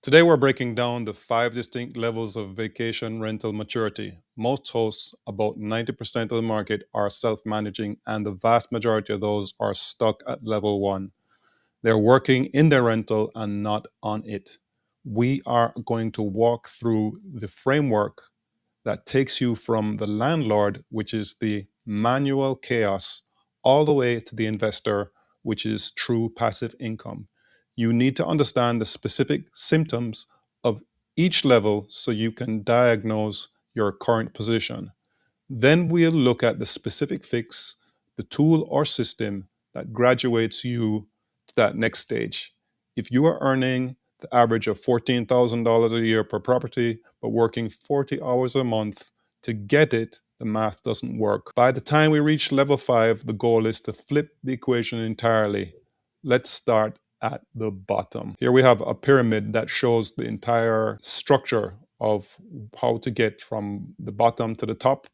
Today we're breaking down the 5 distinct levels of vacation rental maturity. Most hosts, about 90% of the market, are self-managing, and the vast majority of those are stuck at level 1. They're working in their rental and not on it. We are going to walk through the framework that takes you from the landlord, which is the manual chaos, all the way to the investor, which is true passive income. You need to understand the specific symptoms of each level so you can diagnose your current position. Then we'll look at the specific fix, the tool or system that graduates you to that next stage. If you are earning the average of $14,000 a year per property, but working 40 hours a month to get it, the math doesn't work. By the time we reach level 5, the goal is to flip the equation entirely. Let's start at the bottom. Here we have a pyramid that shows the entire structure of how to get from the bottom to the top,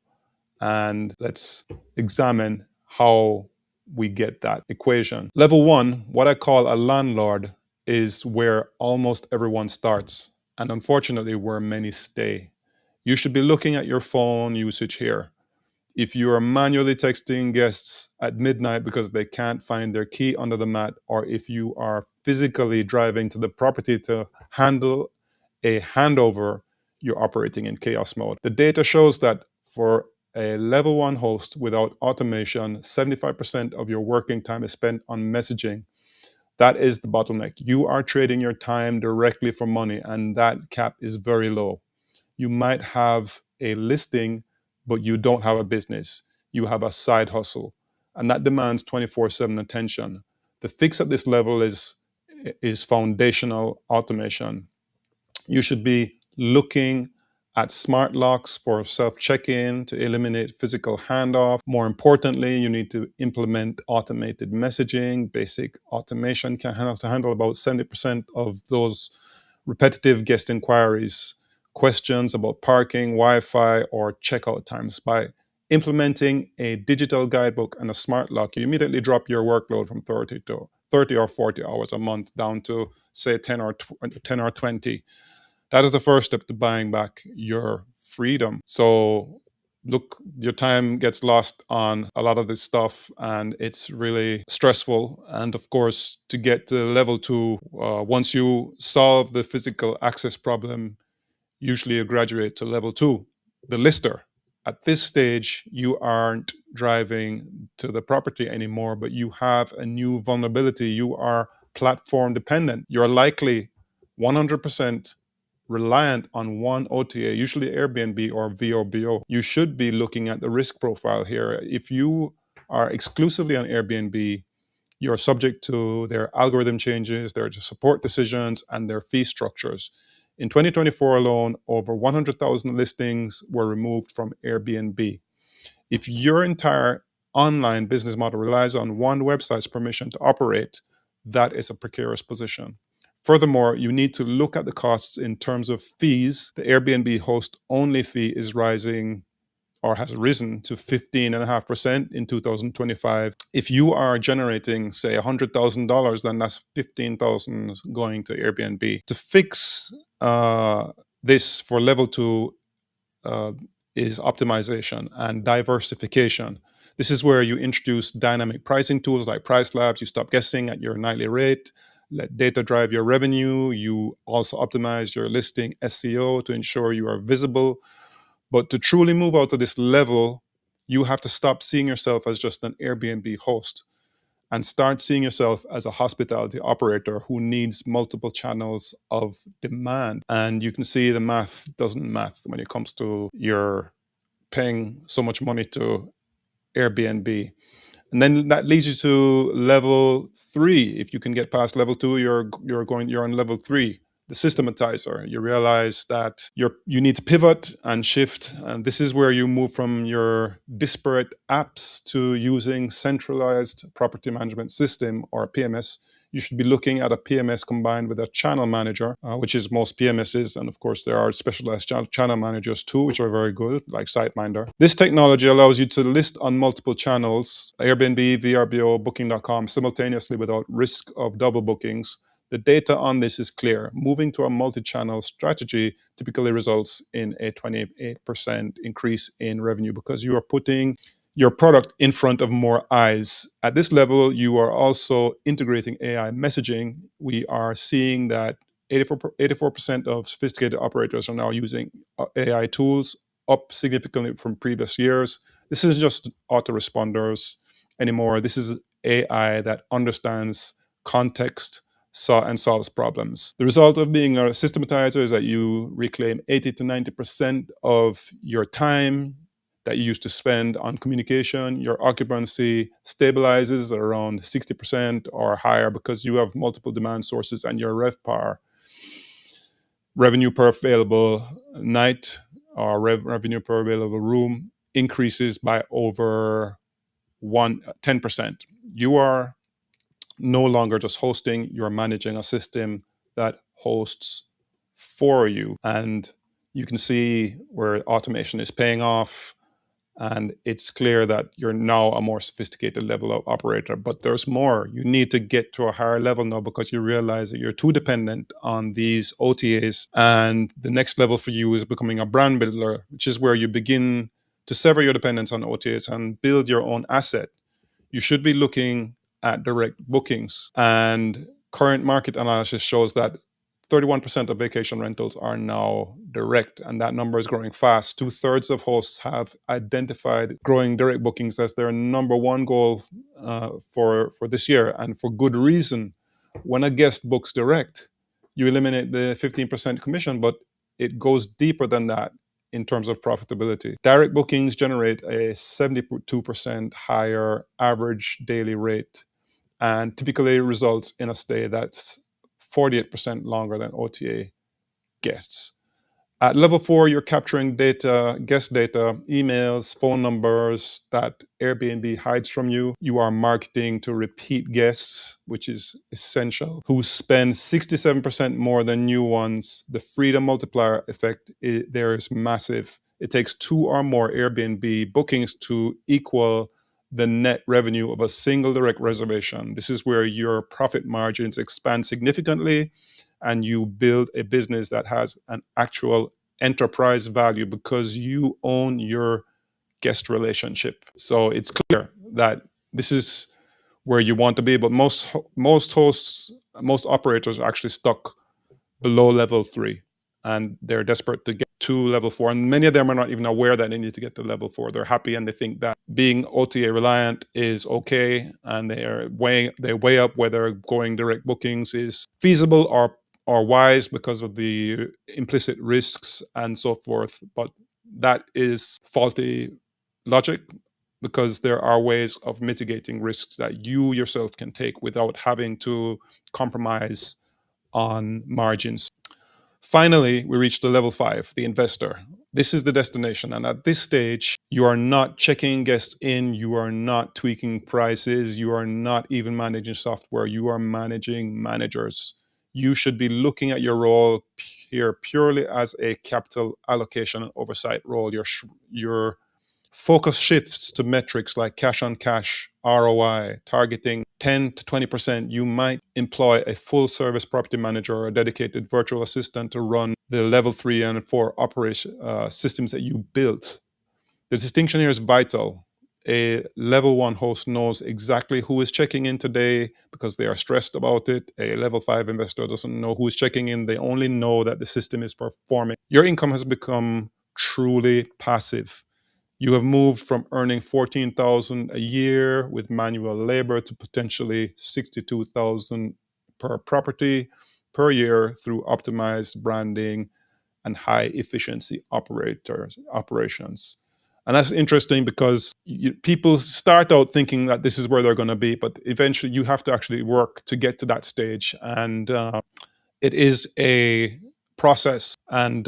and let's examine how we get that equation. Level 1, what I call a landlord, is where almost everyone starts, and unfortunately where many stay. You should be looking at your phone usage here. If you are manually texting guests at midnight because they can't find their key under the mat, or if you are physically driving to the property to handle a handover, you're operating in chaos mode. The data shows that for a level 1 host without automation, 75% of your working time is spent on messaging. That is the bottleneck. You are trading your time directly for money, and that cap is very low. You might have a listing, but you don't have a business. You have a side hustle, and that demands 24/7 attention. The fix at this level is foundational automation. You should be looking at smart locks for self-check-in to eliminate physical handoff. More importantly, you need to implement automated messaging. Basic automation can handle about 70% of those repetitive guest inquiries, questions about parking, Wi-Fi, or checkout times. By implementing a digital guidebook and a smart lock, you immediately drop your workload from 30 or 40 hours a month down to, say, 10 or 20. That is the first step to buying back your freedom. So look, your time gets lost on a lot of this stuff, and it's really stressful. And of course, to get to level 2, once you solve the physical access problem, usually you graduate to level 2, the lister. At this stage, you aren't driving to the property anymore, but you have a new vulnerability. You are platform dependent. You're likely 100% reliant on one OTA, usually Airbnb or VRBO. You should be looking at the risk profile here. If you are exclusively on Airbnb, you're subject to their algorithm changes, their support decisions, and their fee structures. In 2024 alone, over 100,000 listings were removed from Airbnb. If your entire online business model relies on one website's permission to operate, that is a precarious position. Furthermore, you need to look at the costs in terms of fees. The Airbnb host only fee is rising, or has risen, to 15.5% in 2025. If you are generating, say, $100,000, then that's $15,000 going to Airbnb. To fix this for level 2 is optimization and diversification. This is where you introduce dynamic pricing tools like Price Labs. You stop guessing at your nightly rate, let data drive your revenue. You also optimize your listing SEO to ensure you are visible. But to truly move out to this level, you have to stop seeing yourself as just an Airbnb host and start seeing yourself as a hospitality operator who needs multiple channels of demand. And you can see the math doesn't math when it comes to you're paying so much money to Airbnb. And then that leads you to level 3. If you can get past level 2, you're on level 3, the systematizer. You realize that you need to pivot and shift, and this is where you move from your disparate apps to using centralized property management system, or PMS. You should be looking at a PMS combined with a channel manager, which is most PMSs. And of course, there are specialized channel managers too, which are very good, like SiteMinder. This technology allows you to list on multiple channels, Airbnb, VRBO, Booking.com, simultaneously without risk of double bookings. The data on this is clear. Moving to a multi-channel strategy typically results in a 28% increase in revenue because you are putting your product in front of more eyes. At this level, you are also integrating AI messaging. We are seeing that 84% of sophisticated operators are now using AI tools, up significantly from previous years. This isn't just autoresponders anymore. This is AI that understands context and solves problems. The result of being a systematizer is that you reclaim 80 to 90% of your time that you used to spend on communication. Your occupancy stabilizes at around 60% or higher because you have multiple demand sources, and your RevPAR, revenue per available night, or revenue per available room, increases by over 10%. You are no longer just hosting, you're managing a system that hosts for you. And you can see where automation is paying off. And it's clear that you're now a more sophisticated level of operator. But there's more. You need to get to a higher level now because you realize that you're too dependent on these OTAs. And the next level for you is becoming a brand builder, which is where you begin to sever your dependence on OTAs and build your own asset. You should be looking at direct bookings. And current market analysis shows that 31% of vacation rentals are now direct, and that number is growing fast. 2/3 of hosts have identified growing direct bookings as their number one goal for this year, and for good reason. When a guest books direct, you eliminate the 15% commission, but it goes deeper than that in terms of profitability. Direct bookings generate a 72% higher average daily rate and typically results in a stay that's 48% longer than OTA guests. At level 4, you're capturing data, guest data, emails, phone numbers that Airbnb hides from you. You are marketing to repeat guests, which is essential, who spend 67% more than new ones. The freedom multiplier effect there is massive. It takes 2 or more Airbnb bookings to equal the net revenue of a single direct reservation. This is where your profit margins expand significantly, and you build a business that has an actual enterprise value because you own your guest relationship. So it's clear that this is where you want to be, but most hosts, most operators are actually stuck below level 3, and they're desperate to get to level 4. And many of them are not even aware that they need to get to level 4. They're happy and they think that being OTA reliant is okay, and they weigh up whether going direct bookings is feasible or wise because of the implicit risks and so forth. But that is faulty logic, because there are ways of mitigating risks that you yourself can take without having to compromise on margins. Finally, we reach the level 5, the investor. This is the destination. And at this stage, you are not checking guests in, you are not tweaking prices, you are not even managing software, you are managing managers. You should be looking at your role here purely as a capital allocation and oversight role. Your focus shifts to metrics like cash on cash, ROI, targeting 10 to 20%. You might employ a full service property manager or a dedicated virtual assistant to run the level 3 and 4 operation systems that you built. The distinction here is vital. A level 1 host knows exactly who is checking in today because they are stressed about it. A level 5 investor doesn't know who is checking in. They only know that the system is performing. Your income has become truly passive. You have moved from earning $14,000 a year with manual labor to potentially $62,000 per property per year through optimized branding and high efficiency operations. And that's interesting because people start out thinking that this is where they're going to be, but eventually you have to actually work to get to that stage. And it is a process. And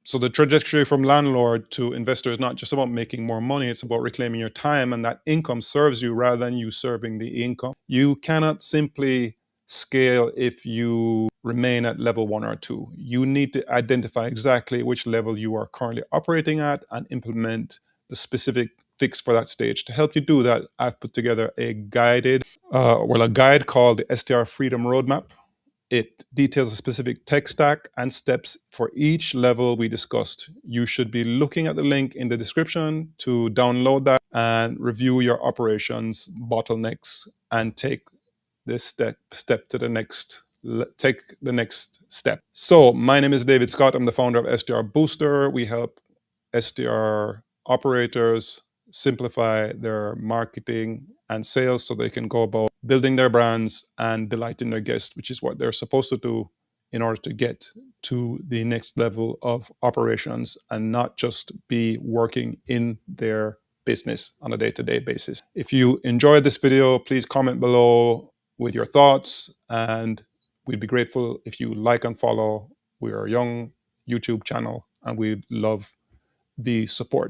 so the trajectory from landlord to investor is not just about making more money, it's about reclaiming your time, and that income serves you rather than you serving the income. You cannot simply scale if you remain at level 1 or 2. You need to identify exactly which level you are currently operating at and implement the specific fix for that stage. To help you do that, I've put together a guide called the STR Freedom Roadmap. It details a specific tech stack and steps for each level we discussed. You should be looking at the link in the description to download that and review your operations bottlenecks and take this step to the next take the next step. So my name is David Scott. I'm the founder of SDR Booster. We help SDR operators simplify their marketing and sales so they can go about building their brands and delighting their guests, which is what they're supposed to do in order to get to the next level of operations and not just be working in their business on a day-to-day basis. If you enjoyed this video, please comment below with your thoughts, and we'd be grateful if you like and follow. We are a young YouTube channel and we love the support.